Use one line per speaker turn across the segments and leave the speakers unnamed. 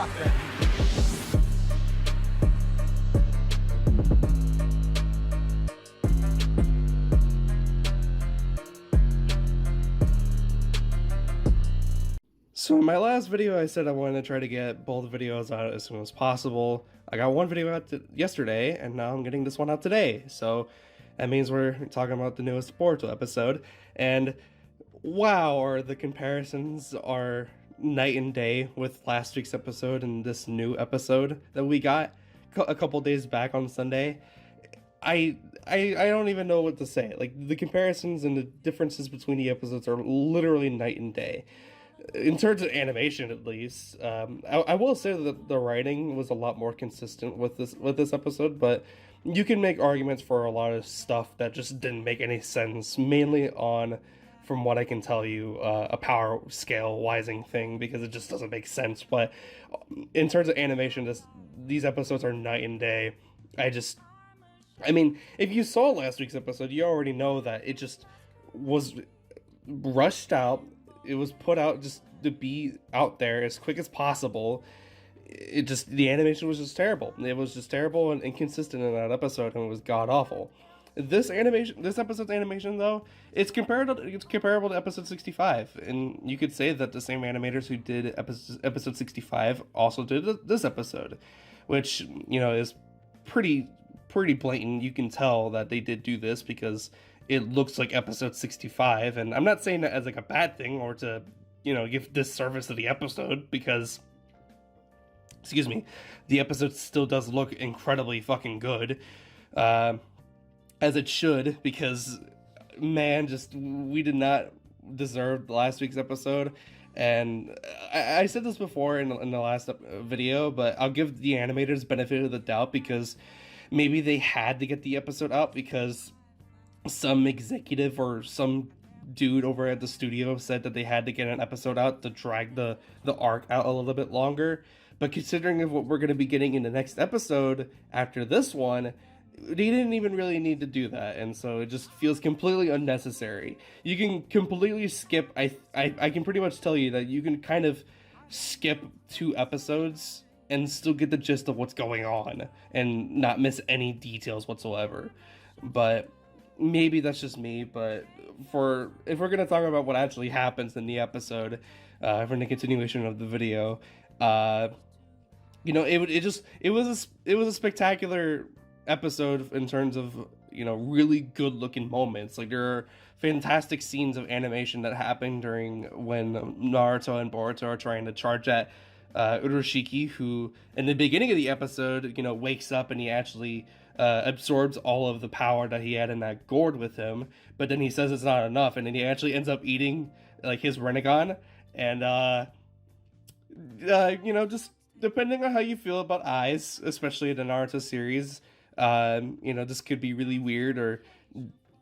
Rock that.
So in my last video, I said I wanted to try to get both videos out as soon as possible. I got one video out yesterday, and now I'm getting this one out today. So that means we're talking about the newest Boruto episode. And wow, the comparisons are night and day with last week's episode and this new episode that we got a couple days back on Sunday. I don't even know what to say. Like, the comparisons and the differences between the episodes are literally night and day. In terms of animation, at least, I will say that the writing was a lot more consistent with this episode, but you can make arguments for a lot of stuff that just didn't make any sense, mainly on, from what I can tell you, a power scale wising thing, because it just doesn't make sense. But in terms of animation, these episodes are night and day. I mean, if you saw last week's episode, you already know that it just was rushed out. It was put out just to be out there as quick as possible. The animation was just terrible. It was just terrible and inconsistent in that episode, and it was god awful. This episode's animation, though, it's comparable to episode 65, and you could say that the same animators who did episode 65 also did this episode, which, you know, is pretty blatant. You can tell that they did do this because it looks like episode 65, and I'm not saying that as like a bad thing or to, you know, give disservice to the episode, because, excuse me, the episode still does look incredibly fucking good, as it should, because, man, we did not deserve last week's episode. And I said this before in the last video, but I'll give the animators benefit of the doubt, because maybe they had to get the episode out because some executive or some dude over at the studio said that they had to get an episode out to drag the arc out a little bit longer. But considering what we're going to be getting in the next episode after this one, they didn't even really need to do that, and so it just feels completely unnecessary. You can completely skip. I can pretty much tell you that you can kind of skip 2 episodes and still get the gist of what's going on and not miss any details whatsoever. But maybe that's just me, but if we're gonna talk about what actually happens in the episode, for the continuation of the video, you know, it was a spectacular episode in terms of, you know, really good looking moments. Like, there are fantastic scenes of animation that happen during when Naruto and Boruto are trying to charge at Urashiki, who in the beginning of the episode, you know, wakes up and he actually absorbs all of the power that he had in that gourd with him, but then he says it's not enough, and then he actually ends up eating like his Renegon. And you know, just depending on how you feel about eyes, especially in the Naruto series, you know, this could be really weird or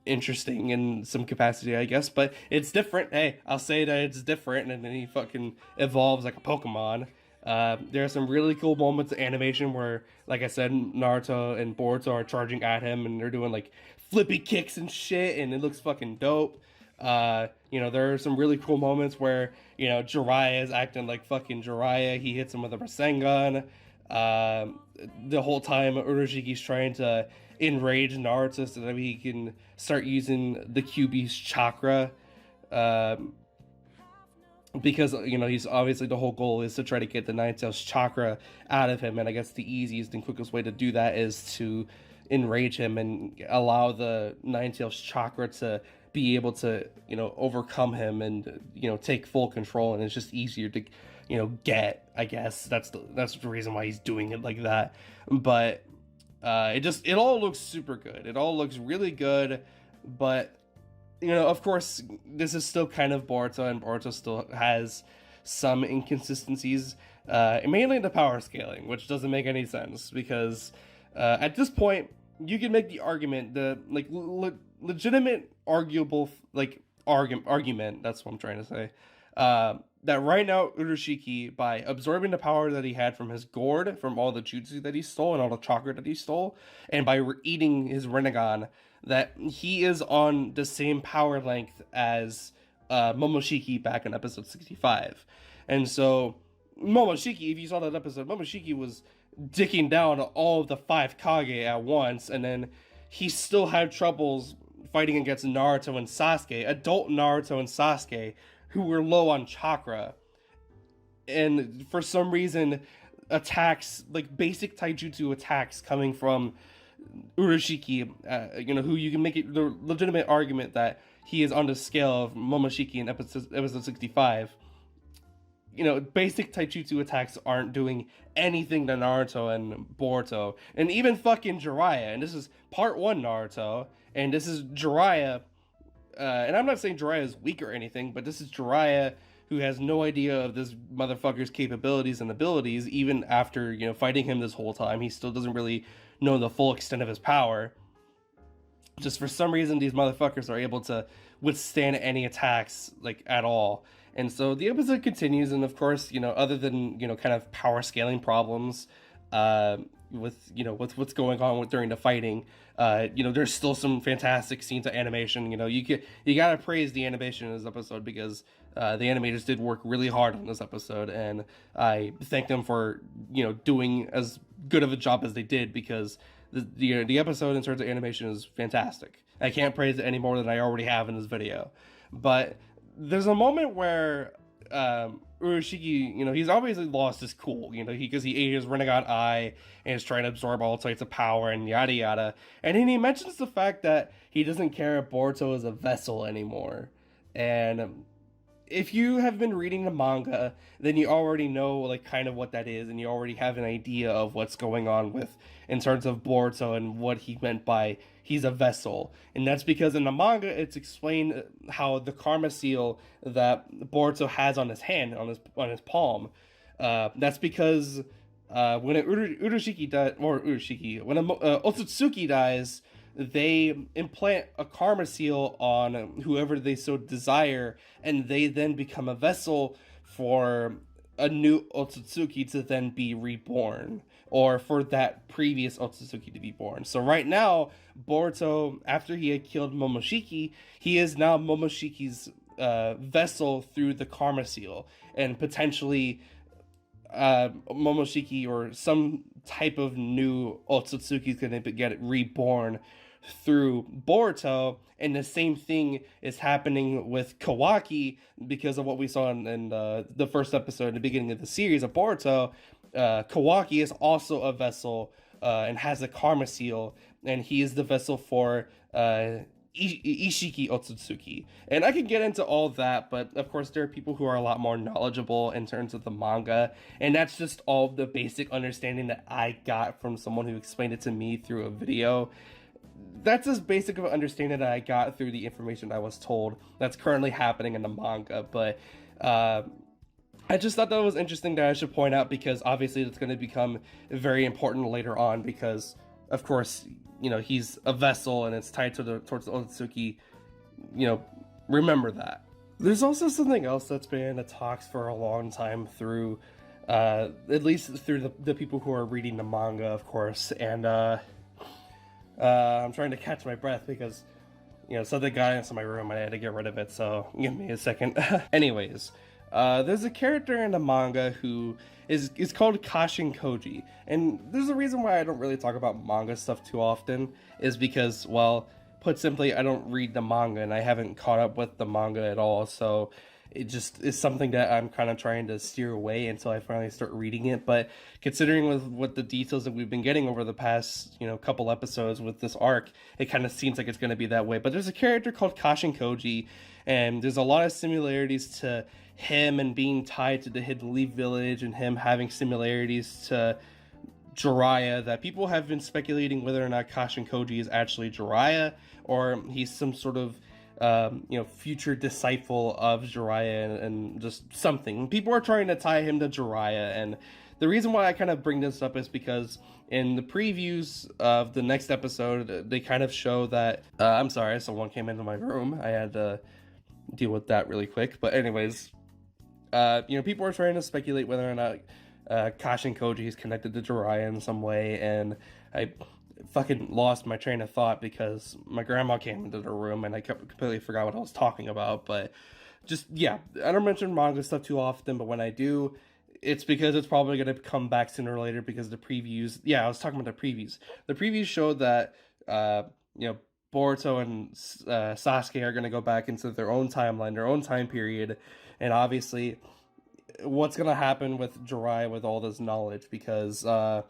interesting in some capacity, I guess, but it's different. Hey, I'll say that it's different, and then he fucking evolves like a Pokemon. There are some really cool moments of animation where, like I said, Naruto and Boruto are charging at him, and they're doing like flippy kicks and shit, and it looks fucking dope. You know, there are some really cool moments where, you know, Jiraiya is acting like fucking Jiraiya. He hits him with a Rasengan. The whole time Urashiki's trying to enrage Naruto so that he can start using the QB's chakra. Because, you know, he's obviously, the whole goal is to try to get the Nine-Tails chakra out of him, and I guess the easiest and quickest way to do that is to enrage him and allow the Nine-Tails chakra to be able to, you know, overcome him and, you know, take full control, and it's just easier to, you know, get, I guess. That's the reason why he's doing it like that. But it all looks super good. It all looks really good, but, you know, of course, this is still kind of Boruto, and Boruto still has some inconsistencies, mainly in the power scaling, which doesn't make any sense, because at this point, you can make the argument, the like legitimate arguable argument, that's what I'm trying to say, that right now Urashiki, by absorbing the power that he had from his gourd, from all the jutsu that he stole and all the chakra that he stole, and by eating his Renegon, that he is on the same power length as Momoshiki back in episode 65. And so Momoshiki, if you saw that episode, Momoshiki was dicking down all of the 5 Kage at once, and then he still had troubles fighting against Naruto and Sasuke, adult Naruto and Sasuke, who were low on chakra. And for some reason, attacks, like basic taijutsu attacks coming from Urashiki, who you can make it the legitimate argument that he is on the scale of Momoshiki in episode 65. Basic taijutsu attacks aren't doing anything to Naruto and Boruto. And even fucking Jiraiya, and this is part 1 Naruto, and this is Jiraiya, and I'm not saying Jiraiya is weak or anything, but this is Jiraiya who has no idea of this motherfucker's capabilities and abilities, even after, fighting him this whole time. He still doesn't really know the full extent of his power. Just for some reason, these motherfuckers are able to withstand any attacks, like, at all. And so the episode continues, and of course, other than, kind of power scaling problems, with what's going on during the fighting, there's still some fantastic scenes of animation. You gotta praise the animation in this episode, because the animators did work really hard on this episode, and I thank them for doing as good of a job as they did, because the episode in terms of animation is fantastic. I can't praise it any more than I already have in this video. But there's a moment where Urashiki, he's obviously lost his cool, because he ate his Renegade Eye and is trying to absorb all types of power and yada yada. And then he mentions the fact that he doesn't care if Boruto is a vessel anymore. And if you have been reading the manga, then you already know, like, kind of what that is, and you already have an idea of what's going on in terms of Boruto and what he meant by he's a vessel. And that's because in the manga, it's explained how the karma seal that Boruto has on his hand, on his palm, that's because when Urashiki dies, or Urashiki, when Otsutsuki dies, they implant a karma seal on whoever they so desire, and they then become a vessel for a new Otsutsuki to then be reborn, or for that previous Otsutsuki to be born. So right now, Boruto, after he had killed Momoshiki, he is now Momoshiki's vessel through the karma seal, and potentially Momoshiki or some type of new Otsutsuki is going to get reborn through Boruto. And the same thing is happening with Kawaki, because of what we saw in the first episode in the beginning of the series of Boruto. Kawaki is also a vessel and has a karma seal, and he is the vessel for Ishiki Otsutsuki. And I can get into all that, but of course there are people who are a lot more knowledgeable in terms of the manga, and that's just all the basic understanding that I got from someone who explained it to me through a video. That's as basic of an understanding that I got through the information I was told that's currently happening in the manga. But I just thought that was interesting that I should point out, because obviously it's going to become very important later on, because of course, he's a vessel and it's tied towards the Otsutsuki. Remember that. There's also something else that's been in the talks for a long time through, at least through the people who are reading the manga, of course. And I'm trying to catch my breath because, something got into my room and I had to get rid of it, so give me a second. Anyways, there's a character in the manga who is called Kashin Koji, and there's a reason why I don't really talk about manga stuff too often, is because, well, put simply, I don't read the manga and I haven't caught up with the manga at all, so it just is something that I'm kind of trying to steer away until I finally start reading it. But considering with what the details that we've been getting over the past, couple episodes with this arc, it kind of seems like it's going to be that way. But there's a character called Kashin Koji, and there's a lot of similarities to him and being tied to the Hidden Leaf Village, and him having similarities to Jiraiya, that people have been speculating whether or not Kashin Koji is actually Jiraiya, or he's some sort of future disciple of Jiraiya and just something. People are trying to tie him to Jiraiya, and the reason why I kind of bring this up is because in the previews of the next episode, they kind of show that, I'm sorry, someone came into my room. I had to deal with that really quick. But anyways, people are trying to speculate whether or not Kashin Koji is connected to Jiraiya in some way, and I fucking lost my train of thought because my grandma came into the room and I completely forgot what I was talking about. But just, yeah, I don't mention manga stuff too often, but when I do, it's because it's probably going to come back sooner or later because the previews. Yeah, I was talking about the previews. The previews showed that you know, Boruto and Sasuke are going to go back into their own timeline, their own time period, and obviously, what's going to happen with Jiraiya with all this knowledge? Because I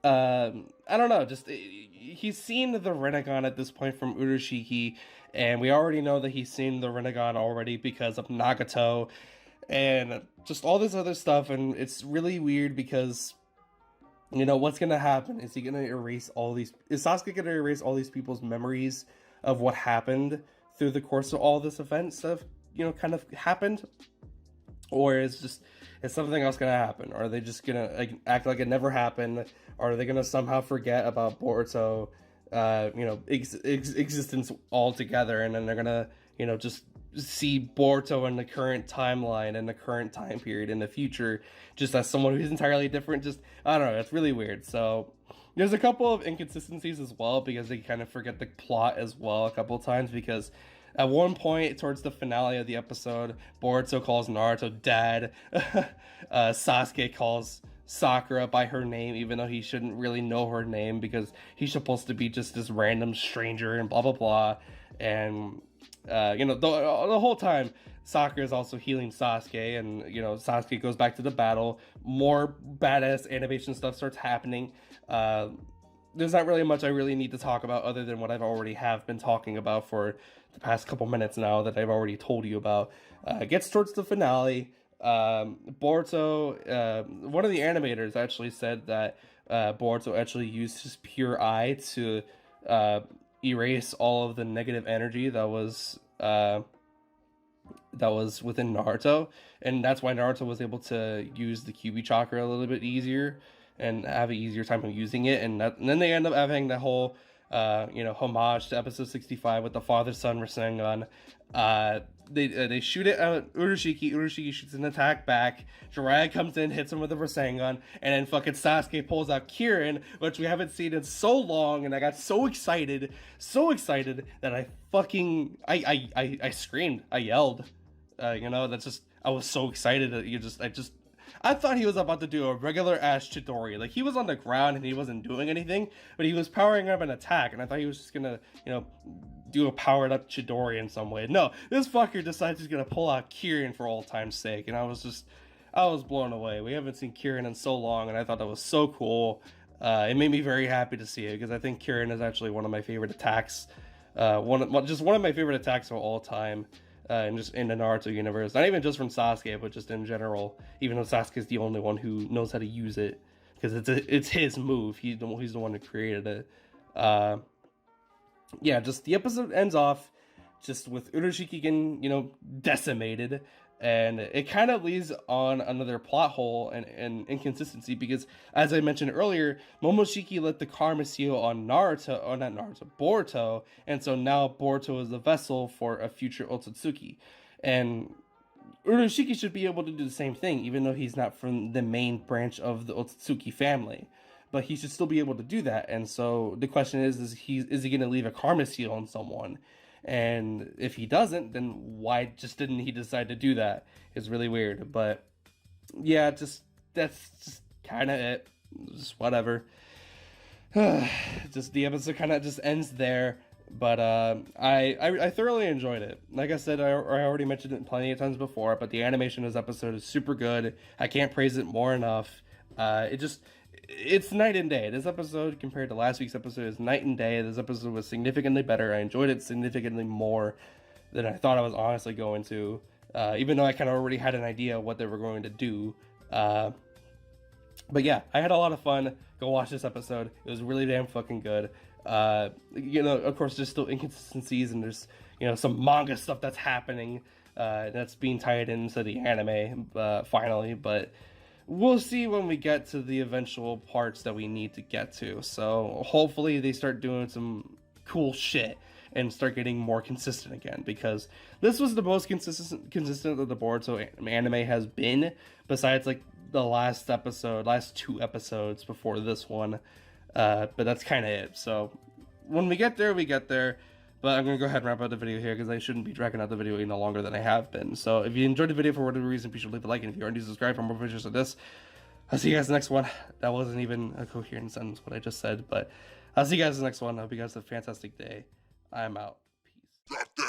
don't know, just he's seen the Rinnegan at this point from Urashiki, and we already know that he's seen the Rinnegan already because of Nagato, and just all this other stuff, and it's really weird because, you know, what's gonna happen? Is he gonna erase all these? Is Sasuke gonna erase all these people's memories of what happened through the course of all this events that have, you know, kind of happened, or is something else gonna happen? Or are they just gonna act like it never happened? Or are they gonna somehow forget about Boruto, you know, existence altogether, and then they're gonna, you know, just see Boruto in the current timeline and the current time period in the future, just as someone who's entirely different? Just, I don't know, it's really weird. So there's a couple of inconsistencies as well, because they kind of forget the plot as well a couple of times, because at one point, towards the finale of the episode, Boruto calls Naruto dad. Sasuke calls Sakura by her name, even though he shouldn't really know her name, because he's supposed to be just this random stranger and blah blah blah. And you know, the whole time, Sakura is also healing Sasuke, and you know, Sasuke goes back to the battle. More badass animation stuff starts happening. There's not really much I really need to talk about other than what I've already have been talking about for the past couple minutes now that I've already told you about. It gets towards the finale. Boruto, one of the animators actually said that Boruto actually used his pure eye to erase all of the negative energy that was within Naruto, and that's why Naruto was able to use the Kyuubi chakra a little bit easier and have an easier time of using it. And then they end up having the whole you know, homage to episode 65 with the father-son Rasengan. They shoot it at Urashiki. Urashiki shoots an attack back. Jiraiya comes in, hits him with a Rasengan, and then fucking Sasuke pulls out Kirin, which we haven't seen in so long, and I got so excited that I fucking I screamed, I yelled. You know, that's just, I was so excited that I thought he was about to do a regular ass Chidori. Like, he was on the ground and he wasn't doing anything, but he was powering up an attack, and I thought he was just gonna, you know, do a powered up Chidori in some way. No, this fucker decides he's gonna pull out Kirin for all time's sake, and I was blown away. We haven't seen Kirin in so long, and I thought that was so cool. It made me very happy to see it, because I think Kirin is actually one of my favorite attacks. One of my favorite attacks of all time. And just in the Naruto universe, not even just from Sasuke, but just in general. Even though Sasuke is the only one who knows how to use it, because it's his move. He's the one who created it. Yeah, just the episode ends off just with Urashiki getting, you know, decimated, and it kind of leads on another plot hole and inconsistency, because, as I mentioned earlier, Momoshiki lit the karma seal on Naruto, or not Naruto, Boruto, and so now Boruto is the vessel for a future Otsutsuki, and Urashiki should be able to do the same thing, even though he's not from the main branch of the Otsutsuki family, but he should still be able to do that. And so the question is he going to leave a karma seal on someone? And if he doesn't, then why just didn't he decide to do that? It's really weird. But yeah, that's just kind of it. Just whatever. Just the episode kind of just ends there. But I thoroughly enjoyed it. Like I said, I already mentioned it plenty of times before, but the animation of this episode is super good. I can't praise it more enough. It's night and day. This episode compared to last week's episode is night and day. This episode was significantly better. I enjoyed it significantly more than I thought I was honestly going to, even though I kind of already had an idea of what they were going to do. But yeah, I had a lot of fun. Go watch this episode. It was really damn fucking good. You know, of course, there's still inconsistencies, and there's, you know, some manga stuff that's happening that's being tied into the anime finally, but we'll see when we get to the eventual parts that we need to get to. So hopefully they start doing some cool shit and start getting more consistent again, because this was the most consistent that the Boruto anime has been, besides like the last two episodes before this one. But that's kind of it. So when we get there, we get there. But I'm gonna go ahead and wrap up the video here because I shouldn't be dragging out the video any longer than I have been. So if you enjoyed the video for whatever reason, be sure to leave a like, and if you aren't subscribed for more videos like this, I'll see you guys in the next one. That wasn't even a coherent sentence what I just said, but I'll see you guys in the next one. I hope you guys have a fantastic day. I'm out. Peace.